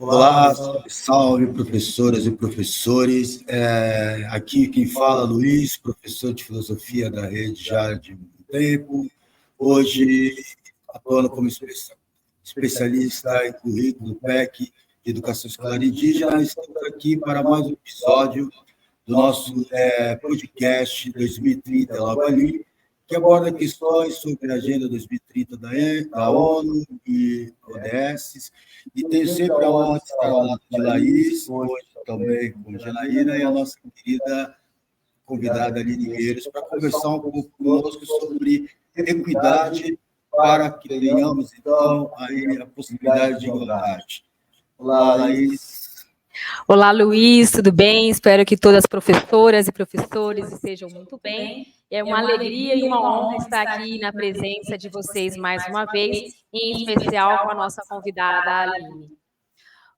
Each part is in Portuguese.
Olá, salve, salve, professoras e professores. Aqui quem fala é Luiz, professor de filosofia da rede já de muito tempo. Hoje, atuando como especialista em currículo do PEC de Educação Escolar Indígena, estamos aqui para mais um episódio do nosso podcast 2030 Logo Ali, que aborda questões sobre a Agenda 2030 da ONU e ODS, e tenho sempre a honra de estar ao lado de Laís, hoje também com Janaína, e a nossa querida convidada Aline Gueiros, para conversar um pouco conosco sobre equidade, para que tenhamos, então, aí a possibilidade de igualdade. Olá, Laís. Olá, Luiz, tudo bem? Espero que todas as professoras e professores estejam muito bem. É uma alegria e uma honra estar aqui na presença de vocês mais uma vez, em especial com a nossa convidada, Aline.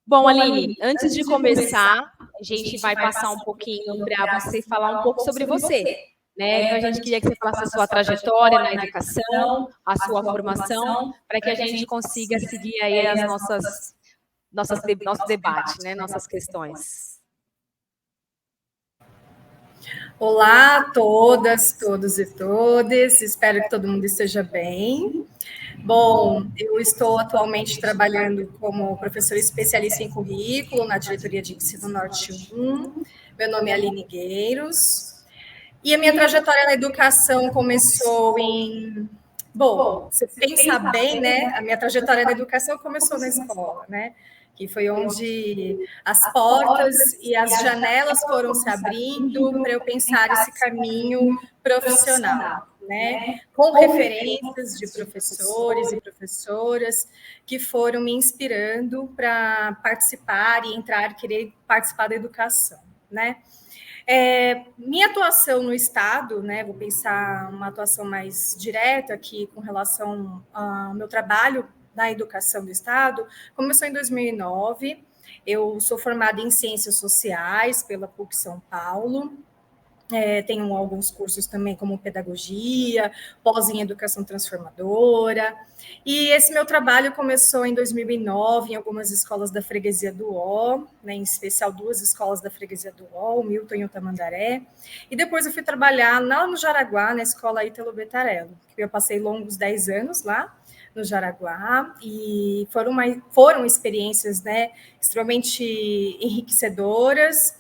Bom, Aline, antes de começar, a gente vai passar um pouquinho para você falar um pouco sobre você, né? Então, a gente queria que você falasse a sua trajetória na educação, a sua formação, para que a gente consiga seguir aí as nosso debate, né? Nossas questões. Olá a todas, todos e todas, espero que todo mundo esteja bem. Bom, eu estou atualmente trabalhando como professora especialista em currículo na diretoria de ensino Norte 1. Meu nome é Aline Gueiros. E a minha trajetória na educação começou em... Bom, você pensa bem, né? A minha trajetória na educação começou na escola, né? Que foi onde as portas e as janelas foram se abrindo para eu pensar esse caminho profissional, né? Com referências de professores e professoras que foram me inspirando para participar e querer participar da educação, né? Minha atuação no Estado, né, vou pensar uma atuação mais direta aqui com relação ao meu trabalho na educação do Estado, começou em 2009. Eu sou formada em Ciências Sociais pela PUC São Paulo. Tenho alguns cursos também como pedagogia, pós em educação transformadora, e esse meu trabalho começou em 2009 em algumas escolas da freguesia do Ó, né, em especial 2 escolas da freguesia do Ó, o Milton e o Tamandaré, e depois eu fui trabalhar lá no Jaraguá, na escola Ítalo Betarello, que eu passei longos 10 anos lá no Jaraguá, e foram experiências, né, extremamente enriquecedoras,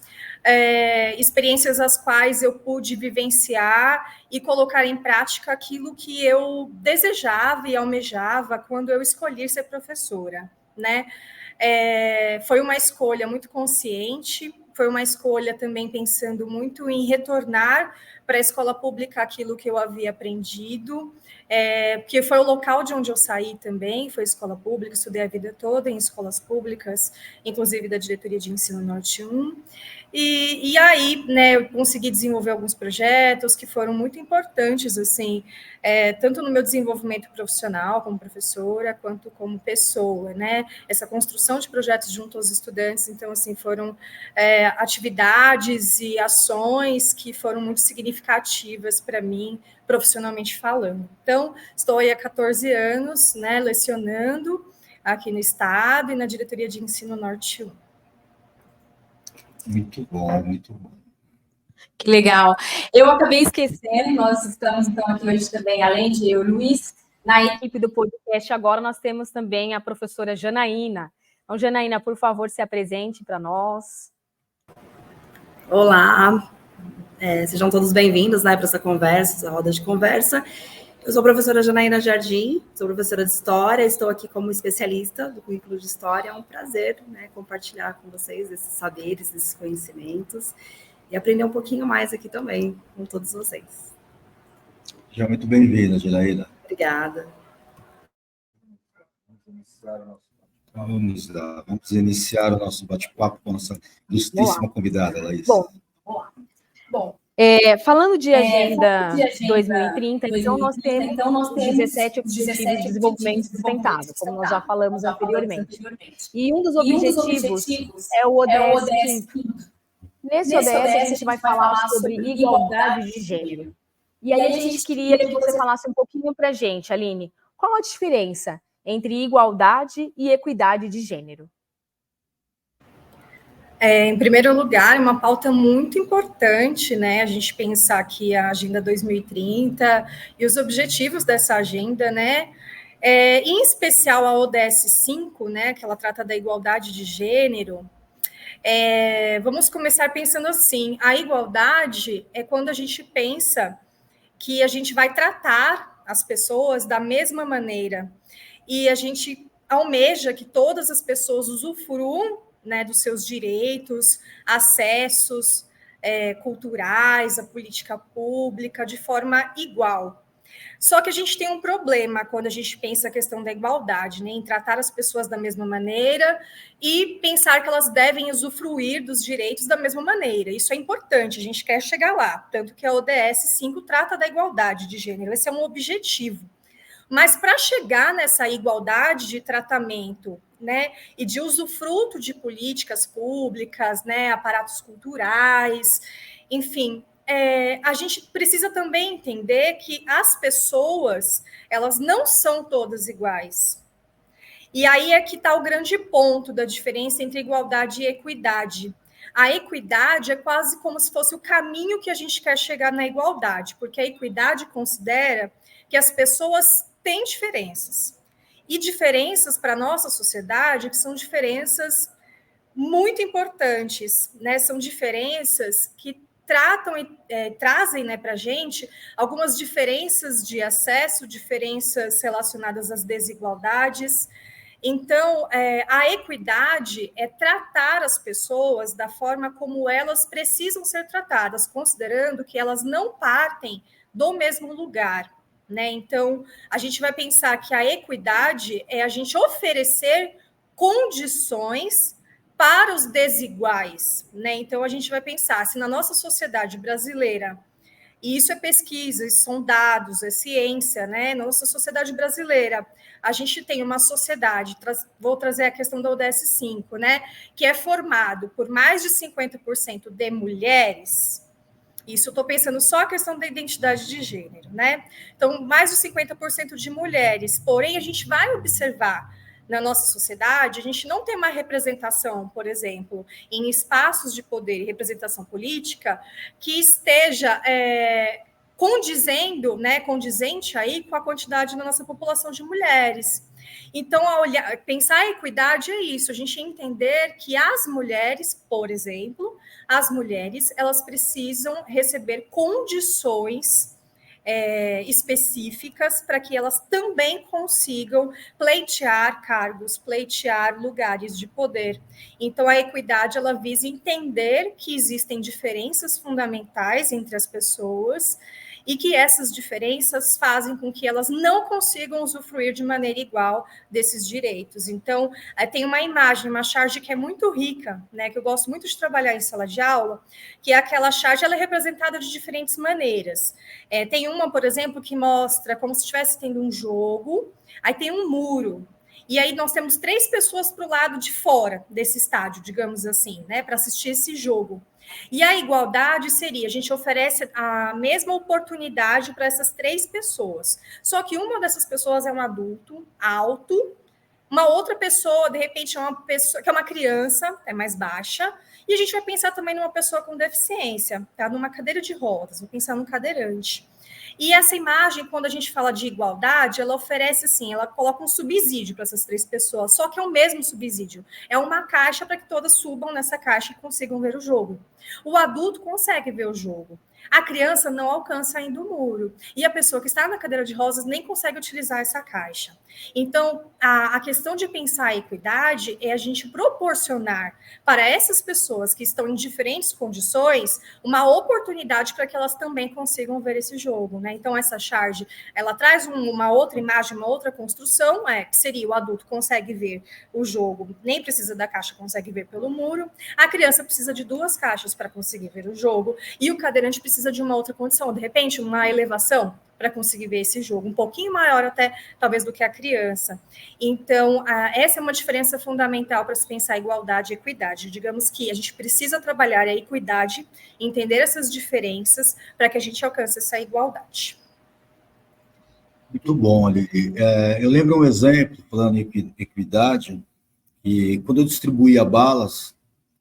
experiências as quais eu pude vivenciar e colocar em prática aquilo que eu desejava e almejava quando eu escolhi ser professora, né? Foi uma escolha muito consciente, foi uma escolha também pensando muito em retornar para a escola pública aquilo que eu havia aprendido, porque foi o local de onde eu saí também, foi escola pública, estudei a vida toda em escolas públicas, inclusive da diretoria de ensino Norte 1, e aí, né, eu consegui desenvolver alguns projetos que foram muito importantes, assim, tanto no meu desenvolvimento profissional como professora, quanto como pessoa, né, essa construção de projetos junto aos estudantes, então, assim, foram atividades e ações que foram muito significativas para mim, profissionalmente falando. Então, estou aí há 14 anos, né, lecionando aqui no Estado e na diretoria de ensino Norte 1. Muito bom, muito bom. Que legal. Eu acabei esquecendo, nós estamos então aqui hoje também, além de eu e o Luiz, na equipe do podcast agora nós temos também a professora Janaína. Então, Janaína, por favor, se apresente para nós. Olá, sejam todos bem-vindos, né, para essa conversa, essa roda de conversa. Eu sou a professora Janaína Jardim, sou professora de História, estou aqui como especialista do currículo de História. É um prazer, né, compartilhar com vocês esses saberes, esses conhecimentos e aprender um pouquinho mais aqui também com todos vocês. Já muito bem-vinda, Janaína. Obrigada. Vamos iniciar o nosso bate-papo com a nossa ilustríssima convidada, Laís. Bom. Falando de Agenda 2030, então nós temos 17 Objetivos de Desenvolvimento Sustentável, como nós já falamos anteriormente. E um dos objetivos é o ODS 5. Nesse ODS, a gente vai falar sobre igualdade de gênero. E aí a gente queria que você falasse um pouquinho para a gente, Aline, qual a diferença entre igualdade e equidade de gênero? Em primeiro lugar, uma pauta muito importante, né? A gente pensar aqui a Agenda 2030 e os objetivos dessa agenda, né? Em especial a ODS 5, né? Que ela trata da igualdade de gênero. Vamos começar pensando assim: a igualdade é quando a gente pensa que a gente vai tratar as pessoas da mesma maneira e a gente almeja que todas as pessoas usufruam, né, dos seus direitos, acessos culturais, a política pública de forma igual. Só que a gente tem um problema quando a gente pensa a questão da igualdade, né, em tratar as pessoas da mesma maneira e pensar que elas devem usufruir dos direitos da mesma maneira. Isso é importante, a gente quer chegar lá, tanto que a ODS 5 trata da igualdade de gênero, esse é um objetivo. Mas para chegar nessa igualdade de tratamento, né, e de usufruto de políticas públicas, né, aparatos culturais, enfim, a gente precisa também entender que as pessoas, elas não são todas iguais. E aí é que está o grande ponto da diferença entre igualdade e equidade. A equidade é quase como se fosse o caminho que a gente quer chegar na igualdade, porque a equidade considera que as pessoas têm diferenças. E diferenças para a nossa sociedade que são diferenças muito importantes, né? São diferenças que tratam e trazem, né, para a gente algumas diferenças de acesso, diferenças relacionadas às desigualdades. Então, a equidade é tratar as pessoas da forma como elas precisam ser tratadas, considerando que elas não partem do mesmo lugar, né? Então, a gente vai pensar que a equidade é a gente oferecer condições para os desiguais, né? Então, a gente vai pensar se na nossa sociedade brasileira, e isso é pesquisa, isso são dados, é ciência, né? Nossa sociedade brasileira, a gente tem uma sociedade, vou trazer a questão da ODS 5, né? Que é formado por mais de 50% de mulheres. Isso eu estou pensando só a questão da identidade de gênero, né? Então, mais de 50% de mulheres, porém, a gente vai observar na nossa sociedade, a gente não tem uma representação, por exemplo, em espaços de poder e representação política que esteja condizente aí com a quantidade da nossa população de mulheres. Então, pensar a equidade é isso, a gente entender que as mulheres, por exemplo, as mulheres, elas precisam receber condições específicas para que elas também consigam pleitear cargos, pleitear lugares de poder. Então, a equidade, ela visa entender que existem diferenças fundamentais entre as pessoas e que essas diferenças fazem com que elas não consigam usufruir de maneira igual desses direitos. Então, tem uma imagem, uma charge que é muito rica, né, que eu gosto muito de trabalhar em sala de aula, que é aquela charge, ela é representada de diferentes maneiras. Tem uma, por exemplo, que mostra como se estivesse tendo um jogo, aí tem um muro, e aí nós temos 3 pessoas para o lado de fora desse estádio, digamos assim, né, para assistir esse jogo. E a igualdade seria, a gente oferece a mesma oportunidade para essas 3 pessoas. Só que uma dessas pessoas é um adulto alto, uma outra pessoa, de repente, é uma pessoa que é uma criança, é mais baixa, e a gente vai pensar também numa pessoa com deficiência, tá? Numa cadeira de rodas, vou pensar num cadeirante. E essa imagem, quando a gente fala de igualdade, ela oferece assim, ela coloca um subsídio para essas 3 pessoas, só que é o mesmo subsídio. É uma caixa para que todas subam nessa caixa e consigam ver o jogo. O adulto consegue ver o jogo. A criança não alcança ainda o muro. E a pessoa que está na cadeira de rodas nem consegue utilizar essa caixa. Então, a questão de pensar a equidade é a gente proporcionar para essas pessoas que estão em diferentes condições uma oportunidade para que elas também consigam ver esse jogo, né? Então, essa charge, ela traz uma outra imagem, uma outra construção, que seria o adulto consegue ver o jogo, nem precisa da caixa, consegue ver pelo muro. A criança precisa de 2 caixas para conseguir ver o jogo. E o cadeirante precisa de uma outra condição, de repente, uma elevação para conseguir ver esse jogo, um pouquinho maior até, talvez, do que a criança. Então, essa é uma diferença fundamental para se pensar igualdade e equidade. Digamos que a gente precisa trabalhar a equidade, entender essas diferenças, para que a gente alcance essa igualdade. Muito bom, Aline. Eu lembro um exemplo, falando em equidade, que quando eu distribuía balas,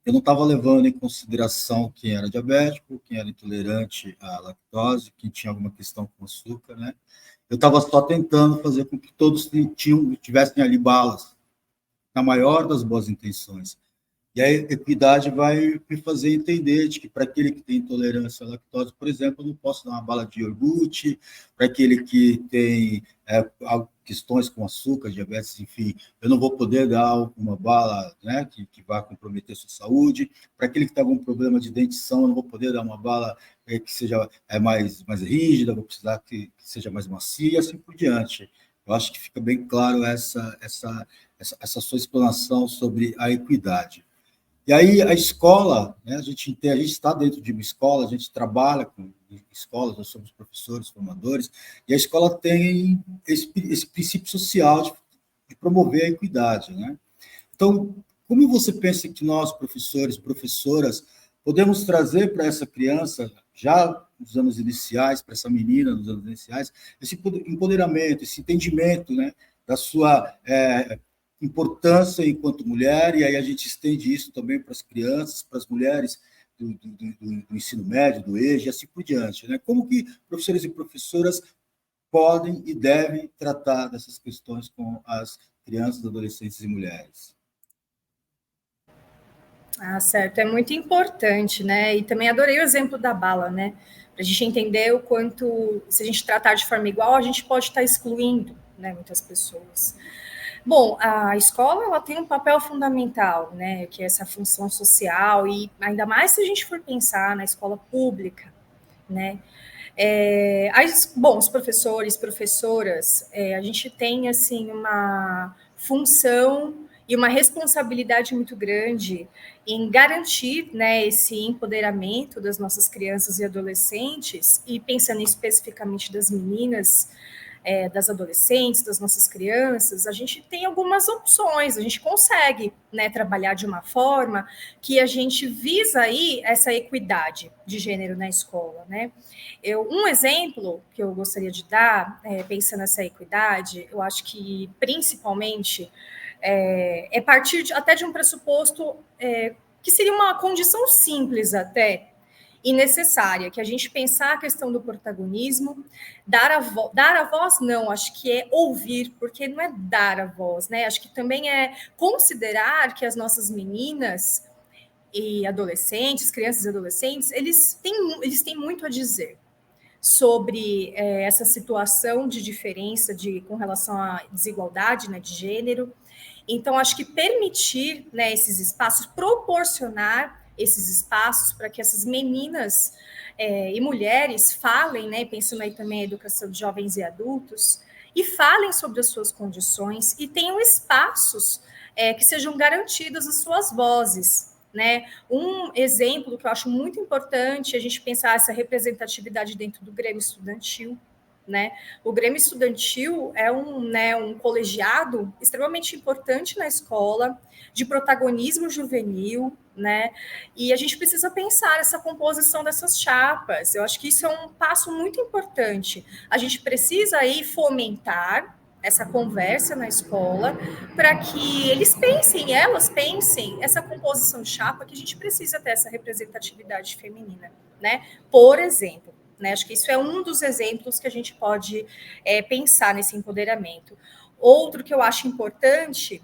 eu não estava levando em consideração quem era diabético, quem era intolerante à lactose, quem tinha alguma questão com açúcar, né? Eu estava só tentando fazer com que todos tivessem ali balas, na maior das boas intenções. E a equidade vai me fazer entender de que para aquele que tem intolerância à lactose, por exemplo, eu não posso dar uma bala de iogurte, para aquele que tem questões com açúcar, diabetes, enfim, eu não vou poder dar uma bala, né, que vai comprometer sua saúde, para aquele que tem algum problema de dentição, eu não vou poder dar uma bala que seja mais rígida, vou precisar que seja mais macia, e assim por diante. Eu acho que fica bem claro essa sua explanação sobre a equidade. E aí a escola, né, a gente está dentro de uma escola, a gente trabalha com escolas, nós somos professores, formadores, e a escola tem esse princípio social de promover a equidade, né? Então, como você pensa que nós, professores, professoras, podemos trazer para essa criança, já nos anos iniciais, para essa menina nos anos iniciais, esse empoderamento, esse entendimento, né, da sua importância enquanto mulher, e aí a gente estende isso também para as crianças, para as mulheres do ensino médio, do EJA, e assim por diante, né? Como que professores e professoras podem e devem tratar dessas questões com as crianças, adolescentes e mulheres? Ah, certo, é muito importante, né? E também adorei o exemplo da bala, né? Para a gente entender o quanto, se a gente tratar de forma igual, a gente pode estar excluindo, né, muitas pessoas. Bom, a escola ela tem um papel fundamental, né, que é essa função social, e ainda mais se a gente for pensar na escola pública, né? Bom, os professores, professoras, a gente tem assim uma função e uma responsabilidade muito grande em garantir, né, esse empoderamento das nossas crianças e adolescentes, e pensando especificamente das meninas, das adolescentes, das nossas crianças, a gente tem algumas opções, a gente consegue, né, trabalhar de uma forma que a gente visa aí essa equidade de gênero na escola, né? Um exemplo que eu gostaria de dar, pensando nessa equidade, eu acho que principalmente partir até de um pressuposto que seria uma condição simples até, e necessária, que a gente pensar a questão do protagonismo, dar a voz não, acho que é ouvir, porque não é dar a voz, né? Acho que também é considerar que as nossas meninas e adolescentes, crianças e adolescentes, eles têm muito a dizer sobre essa situação de diferença com relação à desigualdade, né, de gênero. Então, acho que permitir, né, esses espaços, proporcionar esses espaços para que essas meninas e mulheres falem, né, pensando aí também a educação de jovens e adultos, e falem sobre as suas condições e tenham espaços que sejam garantidas as suas vozes, né? Um exemplo que eu acho muito importante é a gente pensar essa representatividade dentro do Grêmio Estudantil, né? O Grêmio Estudantil é um colegiado extremamente importante na escola, de protagonismo juvenil, né? E a gente precisa pensar essa composição dessas chapas. Eu acho que isso é um passo muito importante. A gente precisa aí fomentar essa conversa na escola para que elas pensem essa composição de chapa, que a gente precisa ter essa representatividade feminina, né? Por exemplo, né? Acho que isso é um dos exemplos que a gente pode pensar nesse empoderamento. Outro que eu acho importante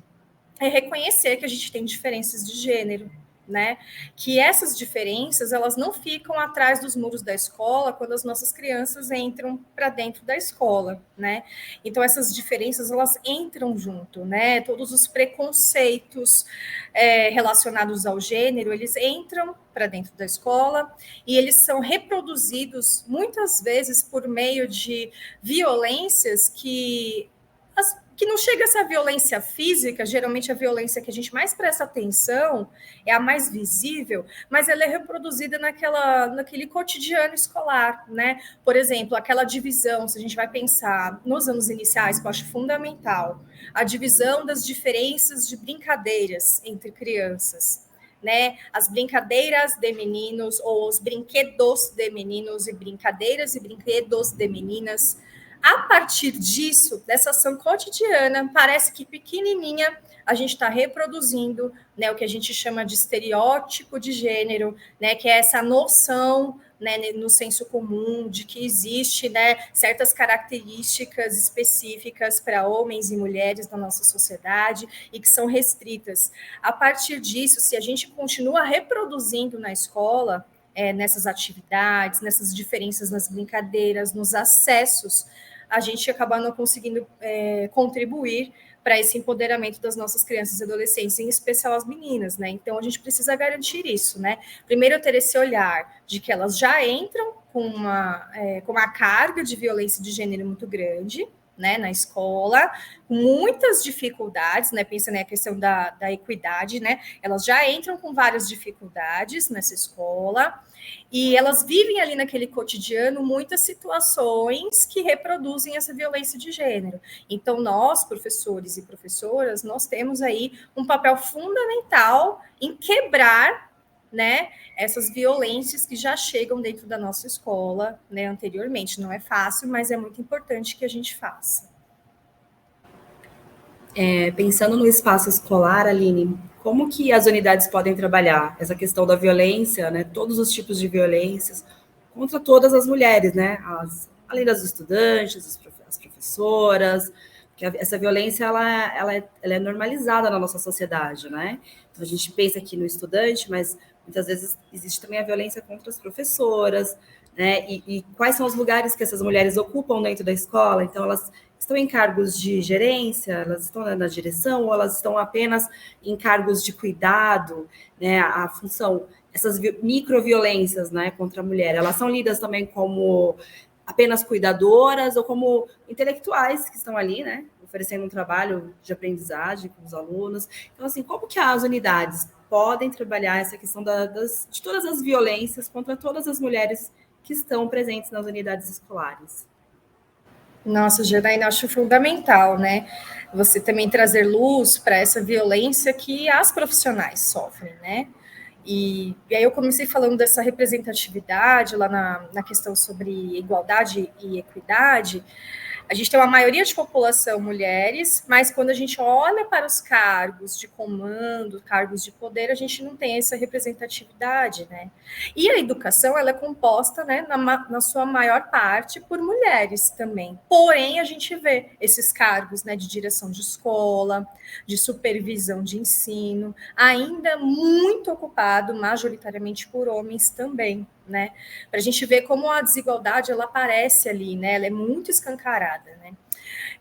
é reconhecer que a gente tem diferenças de gênero, né? Que essas diferenças, elas não ficam atrás dos muros da escola quando as nossas crianças entram para dentro da escola, né? Então, essas diferenças, elas entram junto, né? Todos os preconceitos relacionados ao gênero, eles entram para dentro da escola e eles são reproduzidos, muitas vezes, por meio de violências que não chega a essa violência física, geralmente a violência que a gente mais presta atenção é a mais visível, mas ela é reproduzida naquele cotidiano escolar, né? Por exemplo, aquela divisão, se a gente vai pensar nos anos iniciais, que eu acho fundamental, a divisão das diferenças de brincadeiras entre crianças, né? As brincadeiras de meninos, ou os brinquedos de meninos e brincadeiras e brinquedos de meninas. A partir disso, dessa ação cotidiana, parece que pequenininha, a gente está reproduzindo, né, o que a gente chama de estereótipo de gênero, né, que é essa noção, né, no senso comum de que existe, né, certas características específicas para homens e mulheres na nossa sociedade e que são restritas. A partir disso, se a gente continua reproduzindo na escola, nessas atividades, nessas diferenças nas brincadeiras, nos acessos, a gente acaba não conseguindo contribuir para esse empoderamento das nossas crianças e adolescentes, em especial as meninas, né? Então, a gente precisa garantir isso, né? Primeiro, ter esse olhar de que elas já entram com uma carga de violência de gênero muito grande, né, na escola, com muitas dificuldades, né, pensa na questão da equidade, né, elas já entram com várias dificuldades nessa escola, e elas vivem ali naquele cotidiano muitas situações que reproduzem essa violência de gênero. Então, nós, professores e professoras, nós temos aí um papel fundamental em quebrar, né, essas violências que já chegam dentro da nossa escola, né, anteriormente. Não é fácil, mas é muito importante que a gente faça. Pensando no espaço escolar, Aline, como que as unidades podem trabalhar essa questão da violência, né, todos os tipos de violências contra todas as mulheres, né, além das estudantes, as professoras, que essa violência ela é normalizada na nossa sociedade, né? Então a gente pensa aqui no estudante, mas muitas vezes existe também a violência contra as professoras, né? E quais são os lugares que essas mulheres ocupam dentro da escola? Então elas estão em cargos de gerência, elas estão na direção, ou elas estão apenas em cargos de cuidado, né? A função, essas microviolências, né, contra a mulher, elas são lidas também como apenas cuidadoras ou como intelectuais que estão ali, né, oferecendo um trabalho de aprendizagem com os alunos. Então, assim, como que as unidades podem trabalhar essa questão de todas as violências contra todas as mulheres que estão presentes nas unidades escolares? Nossa, Janaína, acho fundamental, né? Você também trazer luz para essa violência que as profissionais sofrem, né? E aí eu comecei falando dessa representatividade lá na questão sobre igualdade e equidade. A gente tem uma maioria de população mulheres, mas quando a gente olha para os cargos de comando, cargos de poder, a gente não tem essa representatividade, né? E a educação, ela é composta, né, na sua maior parte, por mulheres também. Porém, a gente vê esses cargos, né, de direção de escola, de supervisão de ensino, ainda muito ocupado, majoritariamente por homens também, né? Para a gente ver como a desigualdade ela aparece ali, né? Ela é muito escancarada, né?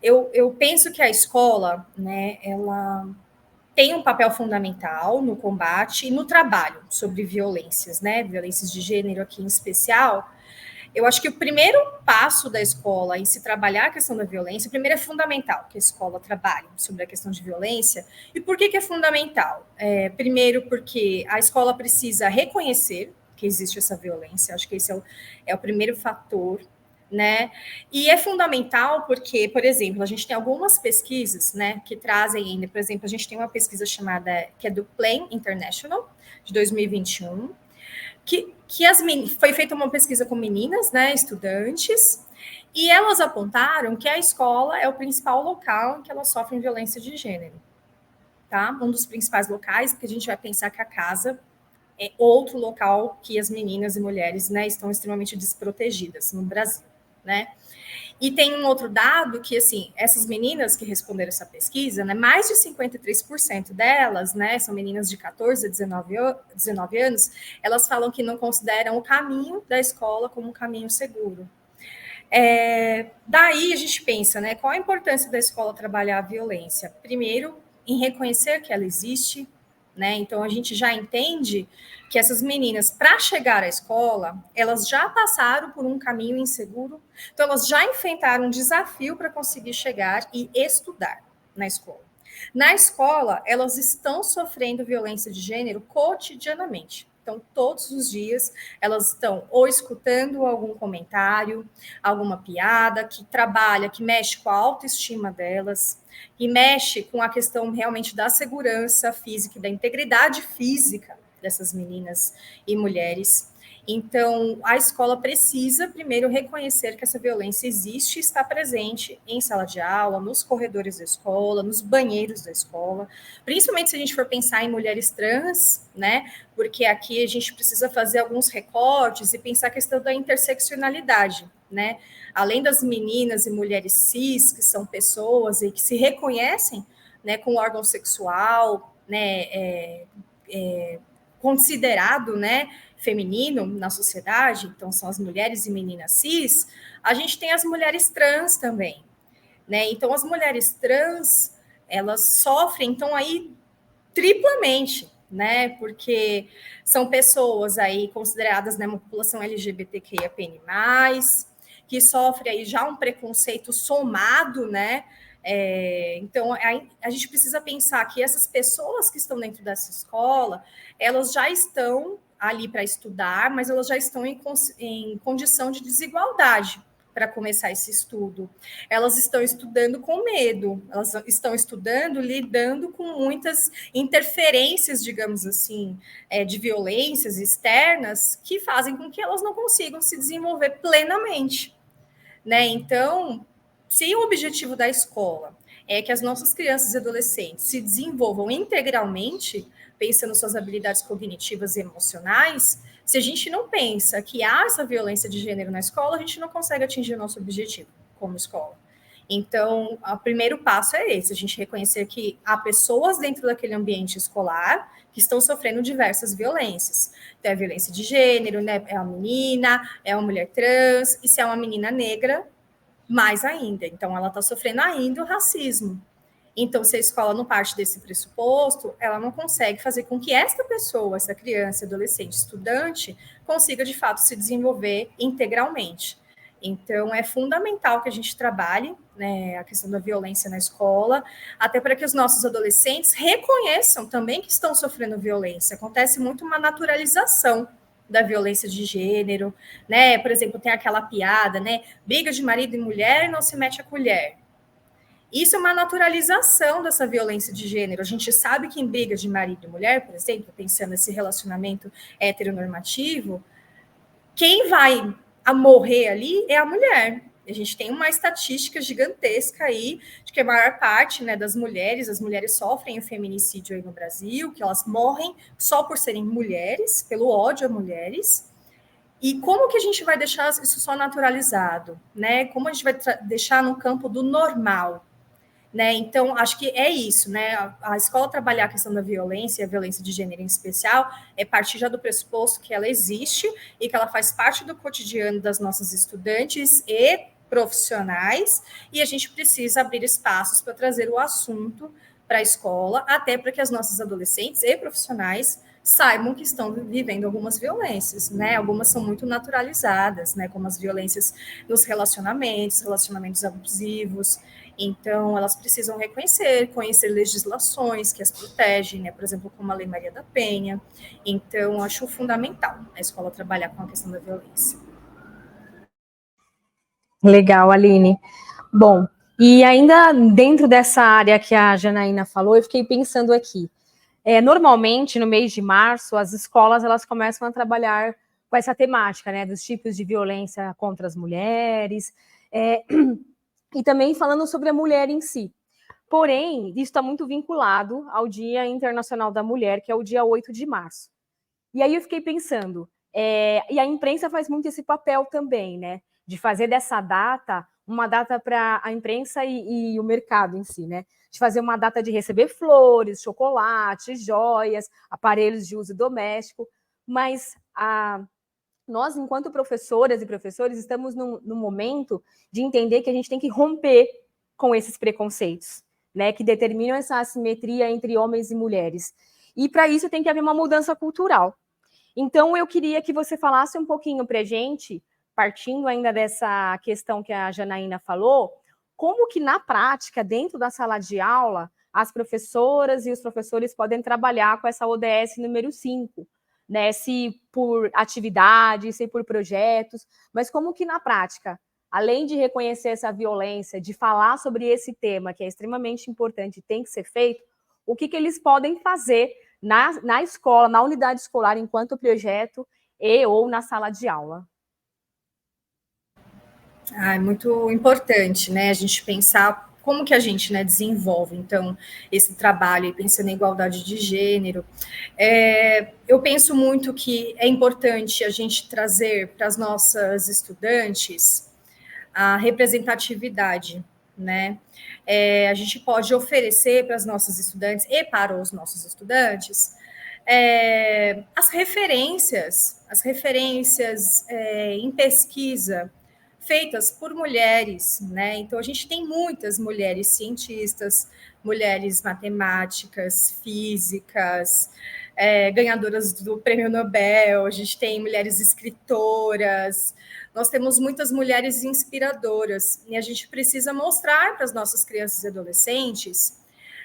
Eu penso que a escola, né? Ela tem um papel fundamental no combate e no trabalho sobre violências, né? Violências de gênero aqui em especial. Eu acho que o primeiro passo da escola em se trabalhar a questão da violência, primeiro é fundamental que a escola trabalhe sobre a questão de violência. E por que é fundamental? Primeiro, porque a escola precisa reconhecer que existe essa violência, acho que esse é o primeiro fator, né? E é fundamental porque, por exemplo, a gente tem algumas pesquisas, né, que trazem ainda, por exemplo, a gente tem uma pesquisa chamada, que é do PLAN International, de 2021, que foi feita uma pesquisa com meninas, né, estudantes, e elas apontaram que a escola é o principal local em que elas sofrem violência de gênero, tá? Um dos principais locais, porque a gente vai pensar que a casa é outro local que as meninas e mulheres, né, estão extremamente desprotegidas no Brasil, né? E tem um outro dado que, assim, essas meninas que responderam essa pesquisa, né, mais de 53% delas, né, são meninas de 14 a 19 anos, elas falam que não consideram o caminho da escola como um caminho seguro. Daí a gente pensa, né, qual a importância da escola trabalhar a violência? Primeiro, em reconhecer que ela existe, né? Então a gente já entende que essas meninas, para chegar à escola, elas já passaram por um caminho inseguro, então elas já enfrentaram um desafio para conseguir chegar e estudar na escola. Na escola, elas estão sofrendo violência de gênero cotidianamente. Então, todos os dias, elas estão ou escutando algum comentário, alguma piada que trabalha, que mexe com a autoestima delas, e mexe com a questão realmente da segurança física e da integridade física dessas meninas e mulheres. Então, a escola precisa, primeiro, reconhecer que essa violência existe e está presente em sala de aula, nos corredores da escola, nos banheiros da escola, principalmente se a gente for pensar em mulheres trans, né? Porque aqui a gente precisa fazer alguns recortes e pensar a questão da interseccionalidade, né? Além das meninas e mulheres cis, que são pessoas e que se reconhecem, né, com órgão sexual, né, considerado, né, feminino na sociedade, então são as mulheres e meninas cis, a gente tem as mulheres trans também, né? Então as mulheres trans, elas sofrem então aí triplamente, né? Porque são pessoas aí consideradas, né, uma população LGBTQIAPN+, que sofre aí já um preconceito somado, né? Então, a gente precisa pensar que essas pessoas que estão dentro dessa escola, elas já estão ali para estudar, mas elas já estão em condição de desigualdade para começar esse estudo. Elas estão estudando com medo, elas estão estudando, lidando com muitas interferências, digamos assim, de violências externas que fazem com que elas não consigam se desenvolver plenamente, né? Então, se o objetivo da escola é que as nossas crianças e adolescentes se desenvolvam integralmente, pensando suas habilidades cognitivas e emocionais, se a gente não pensa que há essa violência de gênero na escola, a gente não consegue atingir o nosso objetivo como escola. Então, o primeiro passo é esse, a gente reconhecer que há pessoas dentro daquele ambiente escolar que estão sofrendo diversas violências. Então, é violência de gênero, né? É uma menina, é uma mulher trans, e se é uma menina negra, mais ainda. Então, ela está sofrendo ainda o racismo. Então, se a escola não parte desse pressuposto, ela não consegue fazer com que esta pessoa, essa criança, adolescente, estudante, consiga, de fato, se desenvolver integralmente. Então, é fundamental que a gente trabalhe, né, a questão da violência na escola, até para que os nossos adolescentes reconheçam também que estão sofrendo violência. Acontece muito uma naturalização da violência de gênero, né? Por exemplo, tem aquela piada, né? Briga de marido e mulher não se mete a colher. Isso é uma naturalização dessa violência de gênero. A gente sabe que em brigas de marido e mulher, por exemplo, pensando nesse relacionamento heteronormativo, quem vai a morrer ali é a mulher. A gente tem uma estatística gigantesca aí de que a maior parte, né, das mulheres, as mulheres sofrem o feminicídio aí no Brasil, que elas morrem só por serem mulheres, pelo ódio a mulheres. E como que a gente vai deixar isso só naturalizado, né? Como a gente vai deixar no campo do normal, né? Então, acho que é isso, né? A escola trabalhar a questão da violência, e a violência de gênero em especial, é partir já do pressuposto que ela existe e que ela faz parte do cotidiano das nossas estudantes e profissionais, e a gente precisa abrir espaços para trazer o assunto para a escola, até para que as nossas adolescentes e profissionais saibam que estão vivendo algumas violências, né? Algumas são muito naturalizadas, né? Como as violências nos relacionamentos abusivos. Então, elas precisam reconhecer, conhecer legislações que as protegem, né? Por exemplo, como a Lei Maria da Penha. Então, acho fundamental a escola trabalhar com a questão da violência. Legal, Aline. Bom, e ainda dentro dessa área que a Janaína falou, eu fiquei pensando aqui. Normalmente, no mês de março, as escolas elas começam a trabalhar com essa temática, né? Dos tipos de violência contra as mulheres. E também falando sobre a mulher em si. Porém, isso está muito vinculado ao Dia Internacional da Mulher, que é o dia 8 de março. E aí eu fiquei pensando, e a imprensa faz muito esse papel também, né? De fazer dessa data uma data para a imprensa e o mercado em si, né? De fazer uma data de receber flores, chocolates, joias, aparelhos de uso doméstico, mas nós, enquanto professoras e professores, estamos no momento de entender que a gente tem que romper com esses preconceitos, né, que determinam essa assimetria entre homens e mulheres. E, para isso, tem que haver uma mudança cultural. Então, eu queria que você falasse um pouquinho para a gente, partindo ainda dessa questão que a Janaína falou, como que, na prática, dentro da sala de aula, as professoras e os professores podem trabalhar com essa ODS número 5, né, se por atividades, se por projetos, mas como que na prática, além de reconhecer essa violência, de falar sobre esse tema que é extremamente importante e tem que ser feito, o que eles podem fazer na escola, na unidade escolar, enquanto projeto, e ou na sala de aula. É muito importante, né, a gente pensar como que a gente, né, desenvolve, então, esse trabalho, pensando em igualdade de gênero. Eu penso muito que é importante a gente trazer para as nossas estudantes a representatividade, né? A gente pode oferecer para as nossas estudantes e para os nossos estudantes as referências em pesquisa feitas por mulheres, né? Então a gente tem muitas mulheres cientistas, mulheres matemáticas, físicas, ganhadoras do Prêmio Nobel, a gente tem mulheres escritoras, nós temos muitas mulheres inspiradoras, e a gente precisa mostrar para as nossas crianças e adolescentes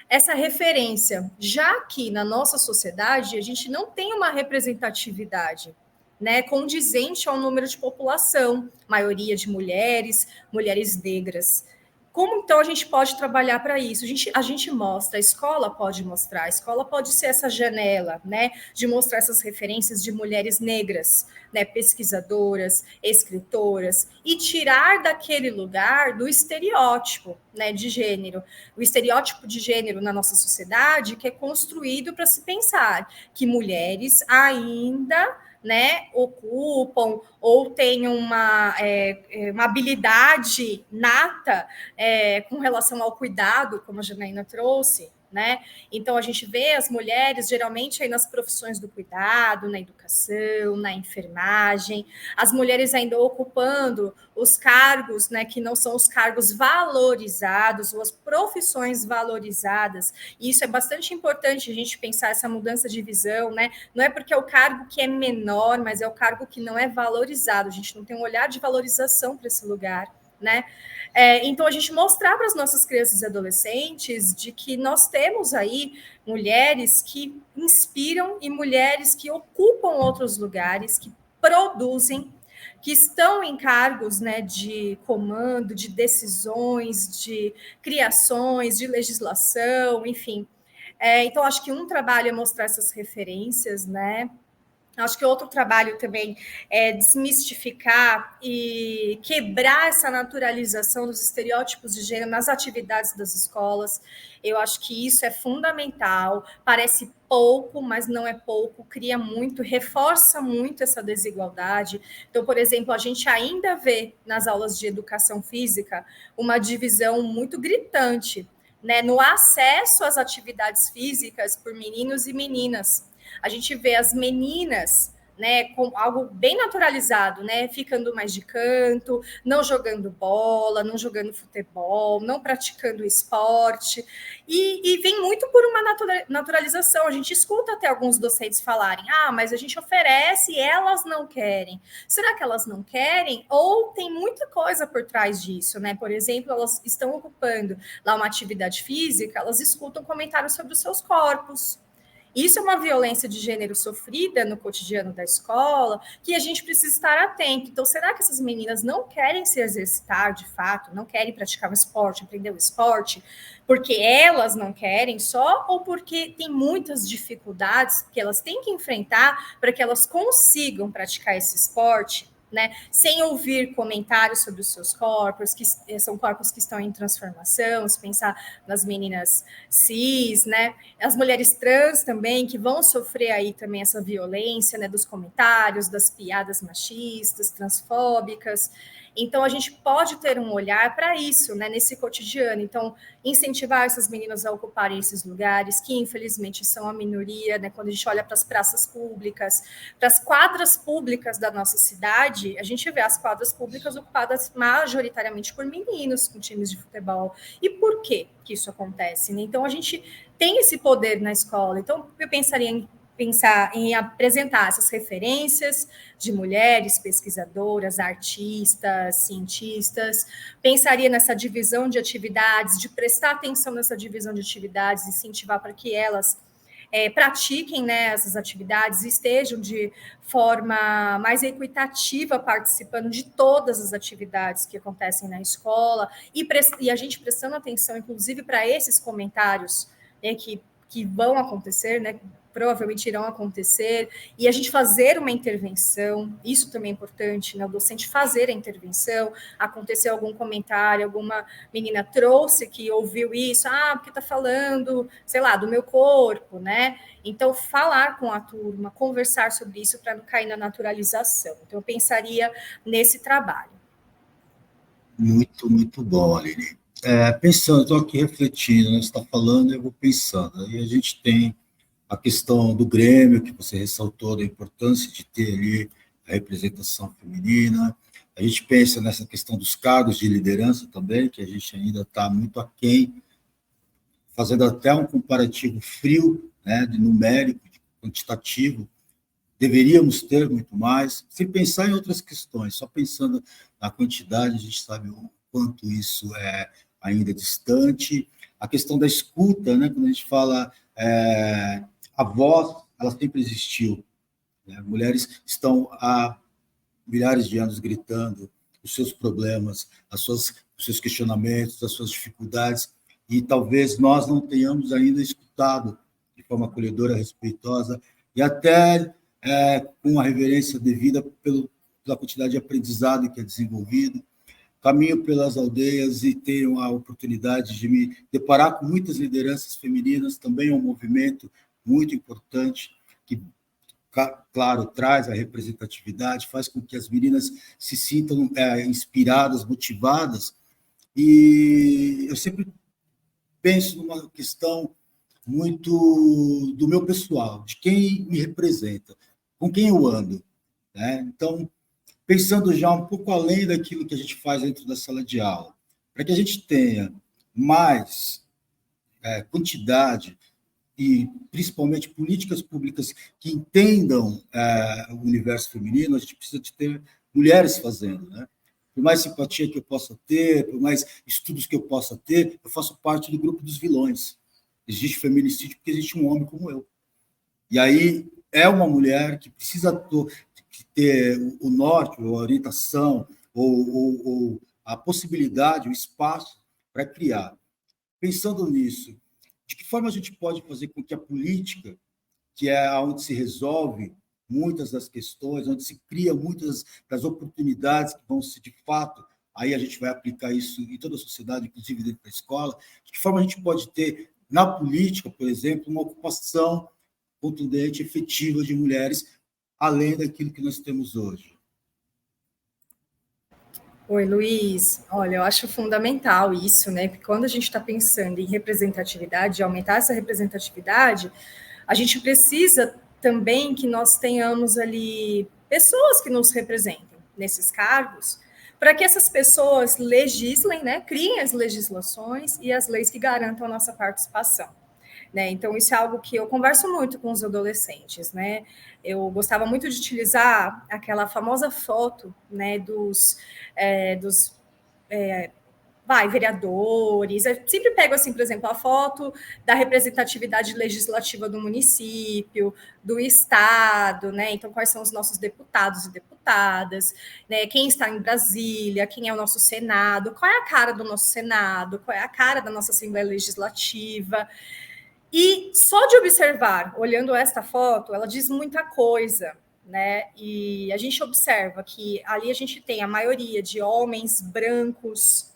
essa referência, já que na nossa sociedade a gente não tem uma representatividade, né, condizente ao número de população, maioria de mulheres, mulheres negras. Como então a gente pode trabalhar para isso? A gente mostra, a escola pode ser essa janela, né, de mostrar essas referências de mulheres negras, né, pesquisadoras, escritoras, e tirar daquele lugar do estereótipo, né, de gênero. O estereótipo de gênero na nossa sociedade que é construído para se pensar que mulheres ainda, né, ocupam ou têm uma habilidade nata com relação ao cuidado, como a Janaína trouxe, né? Então, a gente vê as mulheres, geralmente, aí nas profissões do cuidado, na educação, na enfermagem, as mulheres ainda ocupando os cargos, né, que não são os cargos valorizados, ou as profissões valorizadas, e isso é bastante importante a gente pensar essa mudança de visão, né? Não é porque é o cargo que é menor, mas é o cargo que não é valorizado, a gente não tem um olhar de valorização para esse lugar, né? Então, a gente mostrar para as nossas crianças e adolescentes de que nós temos aí mulheres que inspiram e mulheres que ocupam outros lugares, que produzem, que estão em cargos, né, de comando, de decisões, de criações, de legislação, enfim. Então, acho que um trabalho é mostrar essas referências, né? Acho que outro trabalho também é desmistificar e quebrar essa naturalização dos estereótipos de gênero nas atividades das escolas. Eu acho que isso é fundamental. Parece pouco, mas não é pouco, cria muito, reforça muito essa desigualdade. Então, por exemplo, a gente ainda vê nas aulas de educação física uma divisão muito gritante, né, no acesso às atividades físicas por meninos e meninas. A gente vê as meninas, né, com algo bem naturalizado, né, ficando mais de canto, não jogando bola, não jogando futebol, não praticando esporte, e vem muito por uma naturalização. A gente escuta até alguns docentes falarem, mas a gente oferece e elas não querem. Será que elas não querem? Ou tem muita coisa por trás disso, né? Por exemplo, elas estão ocupando lá uma atividade física, elas escutam comentários sobre os seus corpos. Isso é uma violência de gênero sofrida no cotidiano da escola, que a gente precisa estar atento. Então, será que essas meninas não querem se exercitar de fato, não querem praticar um esporte, aprender um esporte, porque elas não querem só, ou porque tem muitas dificuldades que elas têm que enfrentar para que elas consigam praticar esse esporte? Né, sem ouvir comentários sobre os seus corpos, que são corpos que estão em transformação, se pensar nas meninas cis, né, as mulheres trans também, que vão sofrer aí também essa violência, né, dos comentários, das piadas machistas, transfóbicas. Então, a gente pode ter um olhar para isso, né, nesse cotidiano. Então, incentivar essas meninas a ocuparem esses lugares, que infelizmente são a minoria, né, quando a gente olha para as praças públicas, para as quadras públicas da nossa cidade, a gente vê as quadras públicas ocupadas majoritariamente por meninos com times de futebol. E por que isso acontece? Né? Então, a gente tem esse poder na escola. Então, eu pensaria em pensar em apresentar essas referências de mulheres pesquisadoras, artistas, cientistas, pensaria nessa divisão de atividades, de prestar atenção nessa divisão de atividades, incentivar para que elas pratiquem, né, essas atividades, estejam de forma mais equitativa participando de todas as atividades que acontecem na escola, e a gente prestando atenção, inclusive, para esses comentários, né, que que vão acontecer, né? Provavelmente irão acontecer, e a gente fazer uma intervenção, isso também é importante, né? O docente fazer a intervenção, aconteceu algum comentário, alguma menina trouxe que ouviu isso, porque está falando, sei lá, do meu corpo, né? Então, falar com a turma, conversar sobre isso para não cair na naturalização. Então, eu pensaria nesse trabalho. Muito, muito bom, Aline. Pensando, estou aqui refletindo, né? Você está falando, eu vou pensando. Aí a gente tem a questão do Grêmio, que você ressaltou da importância de ter ali a representação feminina. A gente pensa nessa questão dos cargos de liderança também, que a gente ainda está muito aquém, fazendo até um comparativo frio, né, de numérico, de quantitativo. Deveríamos ter muito mais, sem pensar em outras questões, só pensando na quantidade, a gente sabe o quanto isso é ainda distante. A questão da escuta, né, quando a gente fala... a voz, ela sempre existiu. Né? Mulheres estão há milhares de anos gritando os seus problemas, os seus questionamentos, as suas dificuldades, e talvez nós não tenhamos ainda escutado de forma acolhedora, respeitosa, e até com a reverência devida pela quantidade de aprendizado que é desenvolvido. Caminho pelas aldeias e tenho a oportunidade de me deparar com muitas lideranças femininas, também é um movimento muito importante, que, claro, traz a representatividade, faz com que as meninas se sintam inspiradas, motivadas, e eu sempre penso numa questão muito do meu pessoal, de quem me representa, com quem eu ando, né? Então, pensando já um pouco além daquilo que a gente faz dentro da sala de aula, para que a gente tenha mais quantidade e, principalmente, políticas públicas que entendam o universo feminino, a gente precisa de ter mulheres fazendo, né? Por mais simpatia que eu possa ter, por mais estudos que eu possa ter, eu faço parte do grupo dos vilões. Existe feminicídio porque existe um homem como eu. E aí é uma mulher que precisa ter o norte, ou a orientação, ou a possibilidade, o espaço para criar. Pensando nisso, de que forma a gente pode fazer com que a política, que é onde se resolve muitas das questões, onde se cria muitas das oportunidades que vão ser de fato, aí a gente vai aplicar isso em toda a sociedade, inclusive dentro da escola, de que forma a gente pode ter, na política, por exemplo, uma ocupação contundente, efetiva de mulheres, além daquilo que nós temos hoje. Oi, Luiz. Olha, eu acho fundamental isso, né? Porque quando a gente está pensando em representatividade, aumentar essa representatividade, a gente precisa também que nós tenhamos ali pessoas que nos representem nesses cargos, para que essas pessoas legislem, né? Criem as legislações e as leis que garantam a nossa participação. Né? Então, isso é algo que eu converso muito com os adolescentes, né? Eu gostava muito de utilizar aquela famosa foto, né, dos vereadores. Eu sempre pego, assim, por exemplo, a foto da representatividade legislativa do município, do estado, né? Então, quais são os nossos deputados e deputadas, né? Quem está em Brasília, quem é o nosso Senado, qual é a cara do nosso Senado, qual é a cara da nossa Assembleia Legislativa. E só de observar, olhando esta foto, ela diz muita coisa, né? E a gente observa que ali a gente tem a maioria de homens brancos,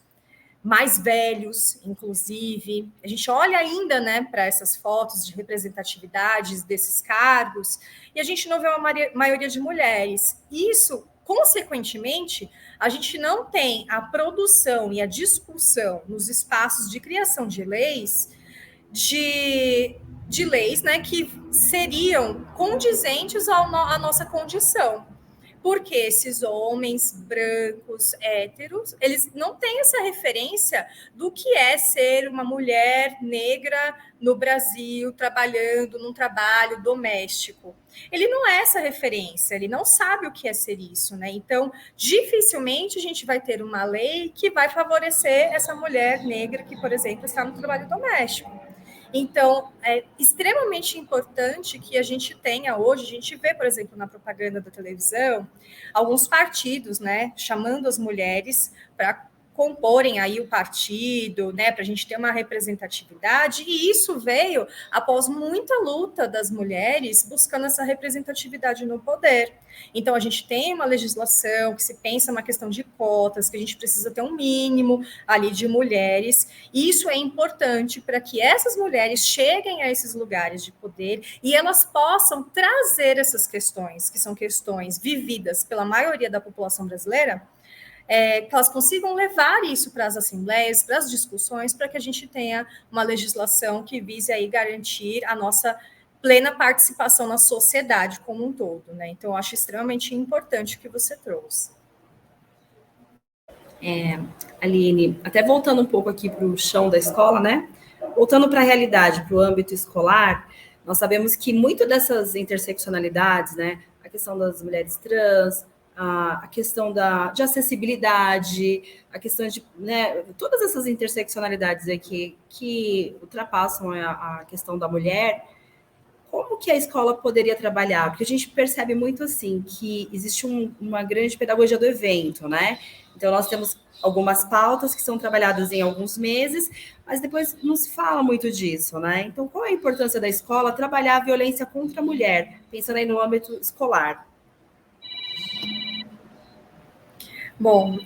mais velhos, inclusive. A gente olha ainda, né, para essas fotos de representatividades desses cargos e a gente não vê uma maioria de mulheres. Isso, consequentemente, a gente não tem a produção e a discussão nos espaços de criação de leis de leis, né, que seriam condizentes à nossa condição. Porque esses homens brancos, héteros, eles não têm essa referência do que é ser uma mulher negra no Brasil, trabalhando num trabalho doméstico. Ele não é essa referência, ele não sabe o que é ser isso, né? Então, dificilmente a gente vai ter uma lei que vai favorecer essa mulher negra que, por exemplo, está no trabalho doméstico. Então, é extremamente importante que a gente tenha hoje, a gente vê, por exemplo, na propaganda da televisão, alguns partidos, né, chamando as mulheres para comporem aí o partido, né, para a gente ter uma representatividade, e isso veio após muita luta das mulheres buscando essa representatividade no poder. Então, a gente tem uma legislação que se pensa uma questão de cotas, que a gente precisa ter um mínimo ali de mulheres, e isso é importante para que essas mulheres cheguem a esses lugares de poder e elas possam trazer essas questões, que são questões vividas pela maioria da população brasileira, que elas consigam levar isso para as assembleias, para as discussões, para que a gente tenha uma legislação que vise aí garantir a nossa plena participação na sociedade como um todo, né? Então, eu acho extremamente importante o que você trouxe. Aline, até voltando um pouco aqui para o chão da escola, né? Voltando para a realidade, para o âmbito escolar, nós sabemos que muito dessas interseccionalidades, né? A questão das mulheres trans, a questão de acessibilidade, a questão de, né, todas essas interseccionalidades aqui que ultrapassam a questão da mulher, como que a escola poderia trabalhar? Porque a gente percebe muito assim que existe uma grande pedagogia do evento, né? Então nós temos algumas pautas que são trabalhadas em alguns meses, mas depois não se fala muito disso, né? Então qual é a importância da escola trabalhar a violência contra a mulher, pensando aí no âmbito escolar? Bom,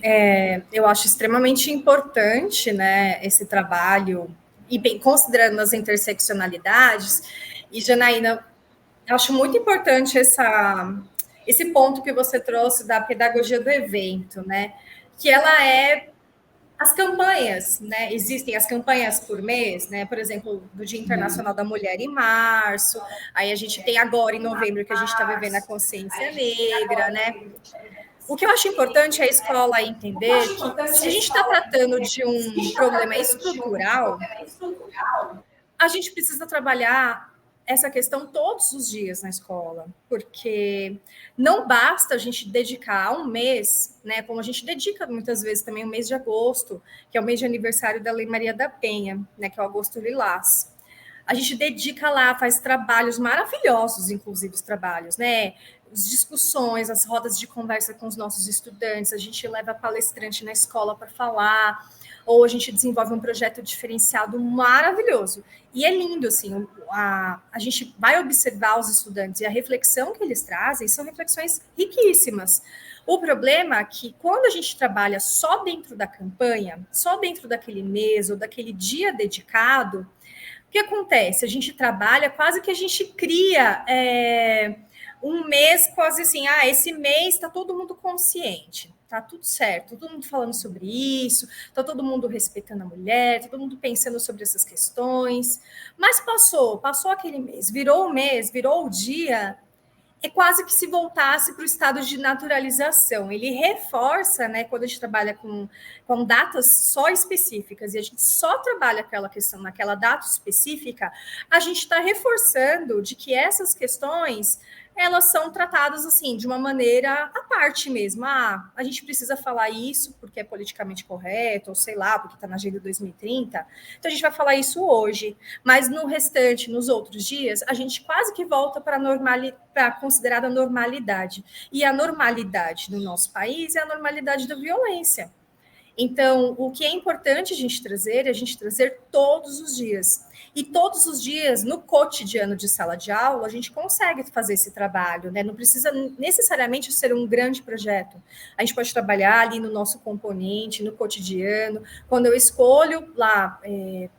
eu acho extremamente importante, né, esse trabalho, e bem, considerando as interseccionalidades, e Janaína, eu acho muito importante esse ponto que você trouxe da pedagogia do evento, né, que ela é as campanhas, né? Existem as campanhas por mês, né? Por exemplo, do Dia Internacional da Mulher em março, aí a gente tem agora em novembro que a gente está vivendo a consciência negra, né? O que eu acho importante é a escola entender que se a gente está tratando de um problema estrutural, a gente precisa trabalhar essa questão todos os dias na escola, porque não basta a gente dedicar um mês, né, como a gente dedica muitas vezes também o mês de agosto, que é o mês de aniversário da Lei Maria da Penha, né, que é o Agosto Lilás. A gente dedica lá, faz trabalhos maravilhosos, inclusive os trabalhos, né, as discussões, as rodas de conversa com os nossos estudantes, a gente leva palestrante na escola para falar, ou a gente desenvolve um projeto diferenciado maravilhoso. E é lindo, assim, a gente vai observar os estudantes e a reflexão que eles trazem são reflexões riquíssimas. O problema é que quando a gente trabalha só dentro da campanha, só dentro daquele mês ou daquele dia dedicado, o que acontece? A gente trabalha, quase que a gente cria um mês quase assim, esse mês está todo mundo consciente. Tá tudo certo, todo mundo falando sobre isso, tá todo mundo respeitando a mulher, tá todo mundo pensando sobre essas questões. Mas passou aquele mês, virou o dia, é quase que se voltasse para o estado de naturalização. Ele reforça, né, quando a gente trabalha com datas só específicas e a gente só trabalha aquela questão naquela data específica, a gente está reforçando de que essas questões elas são tratadas assim, de uma maneira à parte mesmo. A gente precisa falar isso porque é politicamente correto, ou sei lá, porque está na Agenda 2030. Então, a gente vai falar isso hoje. Mas no restante, nos outros dias, a gente quase que volta para a considerada normalidade. E a normalidade do nosso país é a normalidade da violência. Então, o que é importante a gente trazer é a gente trazer todos os dias. E todos os dias, no cotidiano de sala de aula, a gente consegue fazer esse trabalho, né? Não precisa necessariamente ser um grande projeto. A gente pode trabalhar ali no nosso componente, no cotidiano. Quando eu escolho lá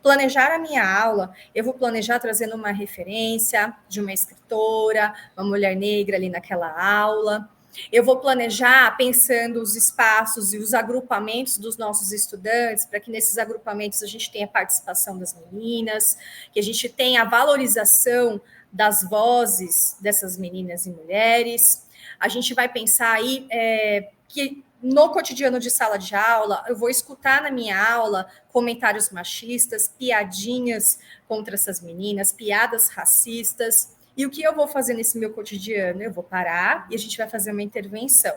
planejar a minha aula, eu vou planejar trazendo uma referência de uma escritora, uma mulher negra ali naquela aula. Eu vou planejar pensando os espaços e os agrupamentos dos nossos estudantes, para que nesses agrupamentos a gente tenha a participação das meninas, que a gente tenha a valorização das vozes dessas meninas e mulheres. A gente vai pensar aí que no cotidiano de sala de aula, eu vou escutar na minha aula comentários machistas, piadinhas contra essas meninas, piadas racistas. E o que eu vou fazer nesse meu cotidiano? Eu vou parar e a gente vai fazer uma intervenção.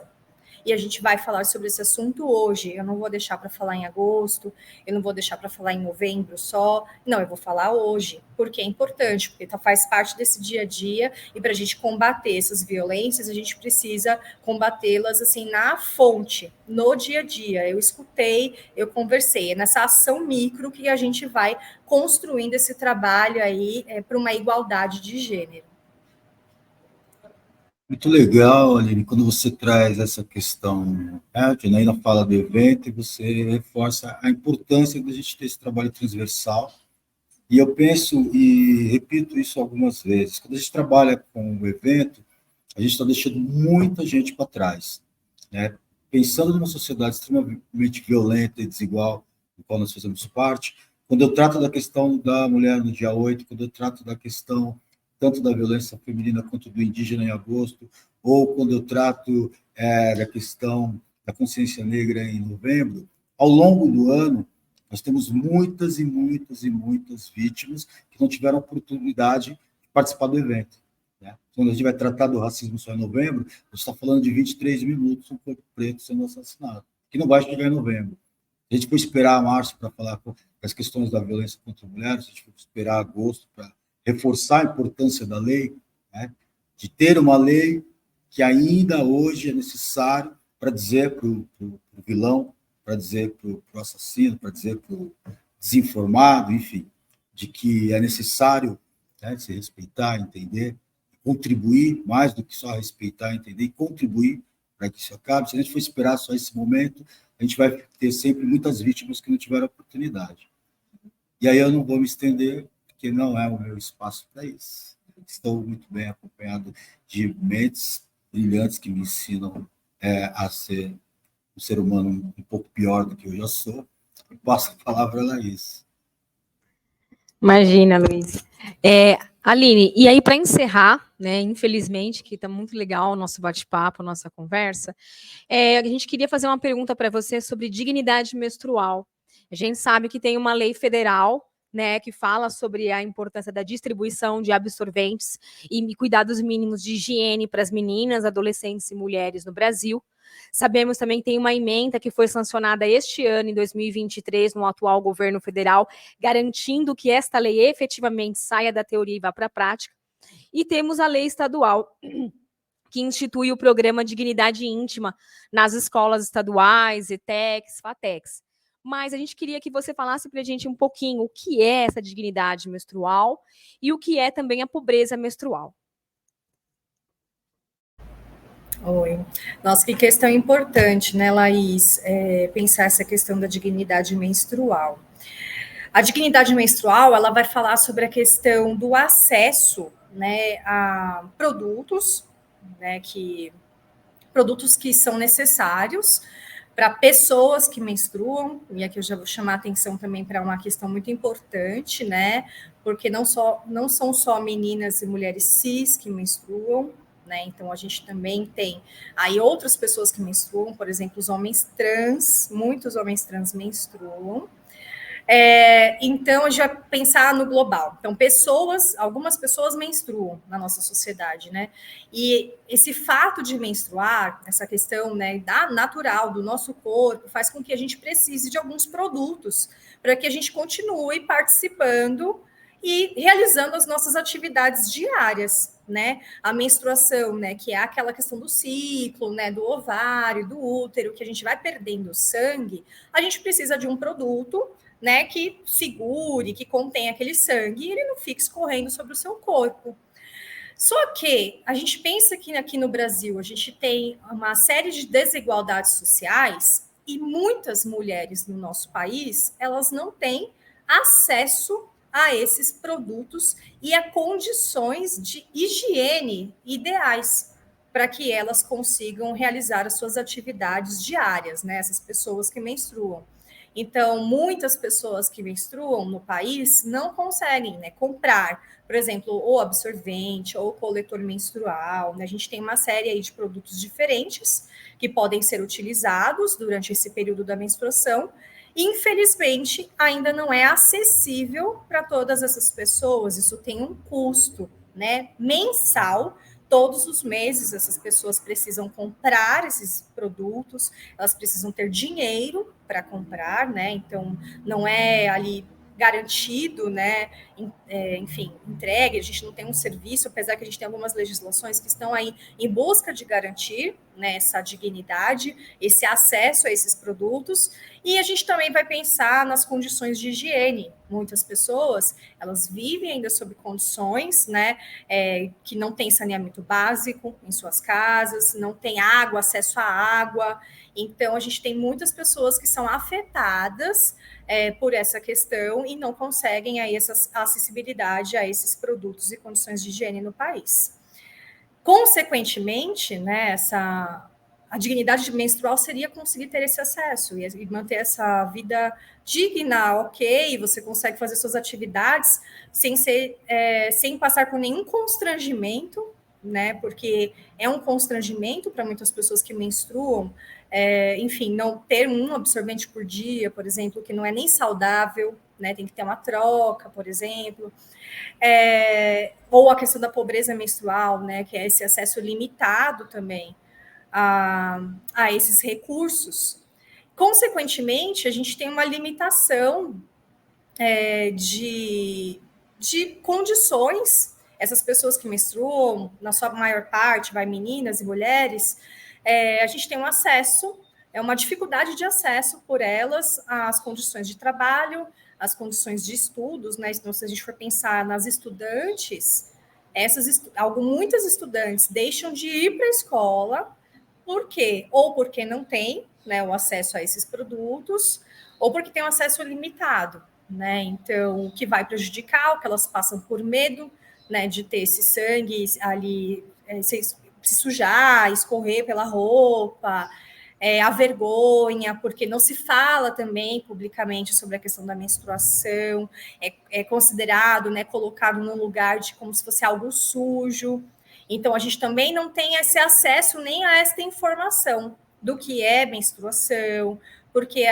e a gente vai falar sobre esse assunto hoje. Eu não vou deixar para falar em agosto, eu não vou deixar para falar em novembro só, não, eu vou falar hoje, porque é importante, porque faz parte desse dia a dia, e para a gente combater essas violências, a gente precisa combatê-las assim na fonte, no dia a dia. Eu escutei, eu conversei, é nessa ação micro que a gente vai construindo esse trabalho aí para uma igualdade de gênero. Muito legal, Aline, quando você traz essa questão, né, a Janaína fala do evento e você reforça a importância da gente ter esse trabalho transversal. E eu penso e repito isso algumas vezes, quando a gente trabalha com o evento, a gente está deixando muita gente para trás, né? Pensando numa sociedade extremamente violenta e desigual, do qual nós fazemos parte, quando eu trato da questão da mulher no dia 8, quando eu trato da questão tanto da violência feminina quanto do indígena em agosto, ou quando eu trato da questão da consciência negra em novembro, ao longo do ano, nós temos muitas e muitas e muitas vítimas que não tiveram oportunidade de participar do evento. Né? Quando a gente vai tratar do racismo só em novembro, a gente está falando de 23 minutos um corpo preto sendo assassinado, que não vai chegar em novembro. A gente for esperar março para falar as questões da violência contra a mulher, a gente for esperar agosto para reforçar a importância da lei, né? De ter uma lei que ainda hoje é necessário para dizer para o vilão, para dizer para o assassino, para dizer para o desinformado, enfim, de que é necessário, né, se respeitar, entender, contribuir, mais do que só respeitar, entender, e contribuir para que isso acabe. Se a gente for esperar só esse momento, a gente vai ter sempre muitas vítimas que não tiveram oportunidade. E aí eu não vou me estender, porque não é o meu espaço para isso. Estou muito bem acompanhado de mentes brilhantes que me ensinam a ser um ser humano um pouco pior do que eu já sou. Eu passo a palavra a Laís. Imagina, Luiz. Aline, e aí para encerrar, né, infelizmente, que está muito legal o nosso bate-papo, a nossa conversa, a gente queria fazer uma pergunta para você sobre dignidade menstrual. A gente sabe que tem uma lei federal, né, que fala sobre a importância da distribuição de absorventes e cuidados mínimos de higiene para as meninas, adolescentes e mulheres no Brasil. Sabemos também que tem uma emenda que foi sancionada este ano, em 2023, no atual governo federal, garantindo que esta lei efetivamente saia da teoria e vá para a prática. E temos a lei estadual, que institui o programa Dignidade Íntima nas escolas estaduais, ETECs, FATECs. Mas a gente queria que você falasse para a gente um pouquinho o que é essa dignidade menstrual e o que é também a pobreza menstrual. Oi. Nossa, que questão importante, né, Laís? Pensar essa questão da dignidade menstrual. A dignidade menstrual, ela vai falar sobre a questão do acesso, né, a produtos, né, produtos que são necessários para pessoas que menstruam, e aqui eu já vou chamar a atenção também para uma questão muito importante, né, porque não são só meninas e mulheres cis que menstruam, né, então a gente também tem aí outras pessoas que menstruam, por exemplo, os homens trans, muitos homens trans menstruam. Então, a gente vai pensar no global. Então, algumas pessoas menstruam na nossa sociedade, né? E esse fato de menstruar, essa questão, né, natural do nosso corpo, faz com que a gente precise de alguns produtos para que a gente continue participando e realizando as nossas atividades diárias, né? A menstruação, né, que é aquela questão do ciclo, né, do ovário, do útero, que a gente vai perdendo sangue, a gente precisa de um produto, né, que segure, que contém aquele sangue e ele não fique escorrendo sobre o seu corpo. Só que a gente pensa que aqui no Brasil a gente tem uma série de desigualdades sociais e muitas mulheres no nosso país, elas não têm acesso a esses produtos e a condições de higiene ideais para que elas consigam realizar as suas atividades diárias, né, essas pessoas que menstruam. Então, muitas pessoas que menstruam no país não conseguem, né, comprar, por exemplo, o absorvente ou o coletor menstrual. Né? A gente tem uma série aí de produtos diferentes que podem ser utilizados durante esse período da menstruação. Infelizmente, ainda não é acessível para todas essas pessoas. Isso tem um custo, né, mensal todos os meses essas pessoas precisam comprar esses produtos, elas precisam ter dinheiro para comprar, né? Então, não é ali garantido, né? Enfim, entregue, a gente não tem um serviço, apesar que a gente tem algumas legislações que estão aí em busca de garantir, né, essa dignidade, esse acesso a esses produtos, e a gente também vai pensar nas condições de higiene. Muitas pessoas, elas vivem ainda sob condições, né, que não tem saneamento básico em suas casas, não tem água, acesso à água, então a gente tem muitas pessoas que são afetadas por essa questão e não conseguem aí essa acessibilidade a esses produtos e condições de higiene no país. Consequentemente, né, a dignidade menstrual seria conseguir ter esse acesso e manter essa vida digna, ok, você consegue fazer suas atividades sem passar por nenhum constrangimento, né, porque é um constrangimento para muitas pessoas que menstruam, enfim, não ter um absorvente por dia, por exemplo, que não é nem saudável, né, tem que ter uma troca, por exemplo, ou a questão da pobreza menstrual, né, que é esse acesso limitado também a esses recursos. Consequentemente, a gente tem uma limitação de condições. Essas pessoas que menstruam, na sua maior parte, meninas e mulheres, a gente tem um acesso, uma dificuldade de acesso por elas às condições de trabalho, às condições de estudos, né? Então, se a gente for pensar nas estudantes, muitas estudantes deixam de ir para a escola. Por quê? Ou porque não tem, né, o acesso a esses produtos, ou porque tem um acesso limitado, né? Então, o que vai prejudicar, o que elas passam por medo, né, de ter esse sangue ali, se sujar, escorrer pela roupa, a vergonha, porque não se fala também publicamente sobre a questão da menstruação, é considerado, né, colocado num lugar de como se fosse algo sujo. Então, a gente também não tem esse acesso nem a esta informação do que é menstruação, porque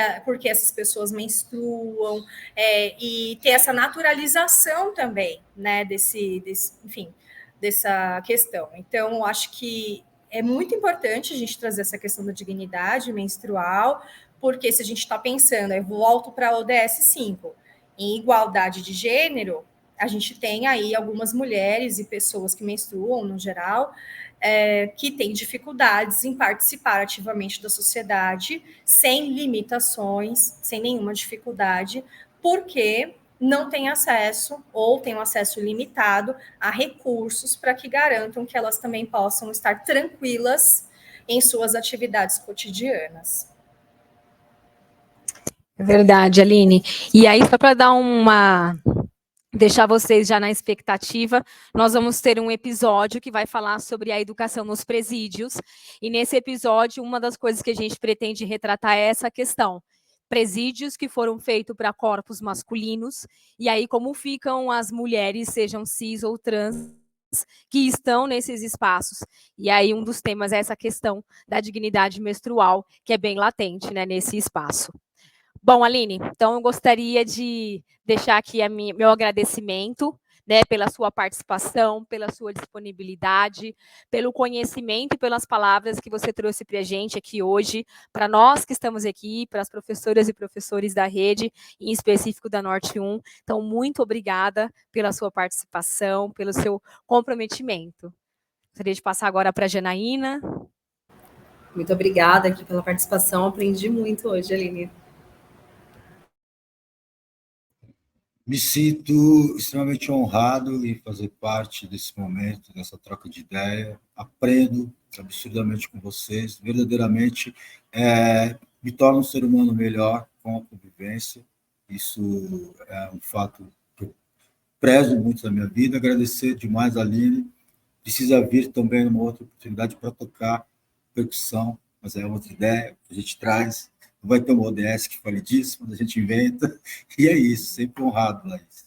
essas pessoas menstruam, e ter essa naturalização também, né, enfim, dessa questão. Então, eu acho que é muito importante a gente trazer essa questão da dignidade menstrual, porque se a gente está pensando, eu volto para a ODS 5, em igualdade de gênero, a gente tem aí algumas mulheres e pessoas que menstruam, no geral, que têm dificuldades em participar ativamente da sociedade, sem limitações, sem nenhuma dificuldade, porque não têm acesso ou têm um acesso limitado a recursos para que garantam que elas também possam estar tranquilas em suas atividades cotidianas. É verdade, Aline. E aí, só para deixar vocês já na expectativa, nós vamos ter um episódio que vai falar sobre a educação nos presídios, e nesse episódio, uma das coisas que a gente pretende retratar é essa questão. Presídios que foram feitos para corpos masculinos, e aí como ficam as mulheres, sejam cis ou trans, que estão nesses espaços. E aí um dos temas é essa questão da dignidade menstrual, que é bem latente, né, nesse espaço. Bom, Aline, então eu gostaria de deixar aqui meu agradecimento, né, pela sua participação, pela sua disponibilidade, pelo conhecimento e pelas palavras que você trouxe para a gente aqui hoje, para nós que estamos aqui, para as professoras e professores da rede, em específico da Norte 1. Então, muito obrigada pela sua participação, pelo seu comprometimento. Gostaria de passar agora para a Janaína. Muito obrigada aqui pela participação, aprendi muito hoje, Aline. Me sinto extremamente honrado em fazer parte desse momento, dessa troca de ideia. Aprendo absurdamente com vocês. Verdadeiramente, me torno um ser humano melhor com a convivência. Isso é um fato que eu prezo muito na minha vida. Agradecer demais a Aline. Precisa vir também numa outra oportunidade para tocar percussão, mas é outra ideia que a gente traz. Não vai ter uma ODS que fale disso, mas a gente inventa. E é isso, sempre honrado, Laís.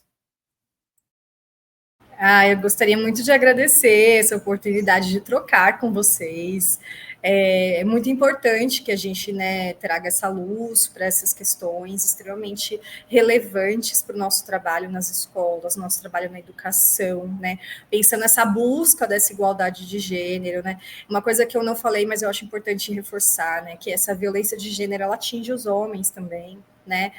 Eu gostaria muito de agradecer essa oportunidade de trocar com vocês. É muito importante que a gente, né, traga essa luz para essas questões extremamente relevantes para o nosso trabalho nas escolas, nosso trabalho na educação, né, pensando nessa busca dessa igualdade de gênero, né. Uma coisa que eu não falei, mas eu acho importante reforçar, né, que essa violência de gênero, ela atinge os homens também, né.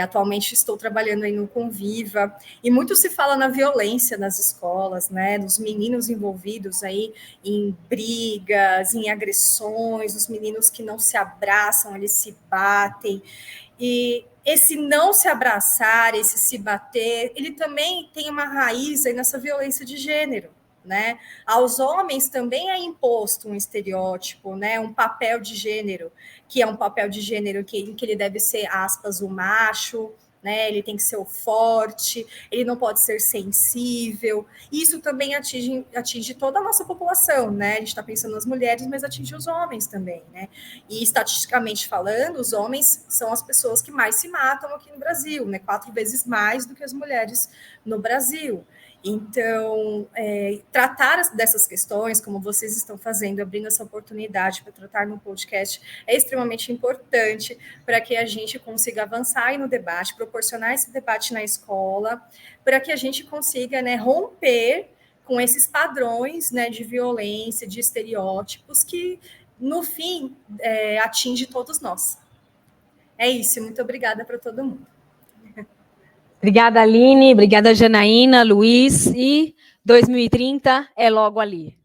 Atualmente estou trabalhando aí no Conviva, e muito se fala na violência nas escolas, né, dos meninos envolvidos aí em brigas, em agressões, os meninos que não se abraçam, eles se batem, e esse não se abraçar, esse se bater, ele também tem uma raiz aí nessa violência de gênero, né? Aos homens também é imposto um estereótipo, né? Um papel de gênero, que é um papel de gênero em que ele deve ser, aspas, o macho, né? Ele tem que ser o forte, ele não pode ser sensível. Isso também atinge toda a nossa população, né? A gente está pensando nas mulheres, mas atinge os homens também, né? E estatisticamente falando, os homens são as pessoas que mais se matam aqui no Brasil, né? 4 vezes mais do que as mulheres no Brasil. Então, tratar dessas questões, como vocês estão fazendo, abrindo essa oportunidade para tratar no podcast, é extremamente importante para que a gente consiga avançar aí no debate, proporcionar esse debate na escola, para que a gente consiga, né, romper com esses padrões, né, de violência, de estereótipos que, no fim, atinge todos nós. É isso, muito obrigada para todo mundo. Obrigada, Aline, obrigada, Janaína, Luiz, e 2030 é logo ali.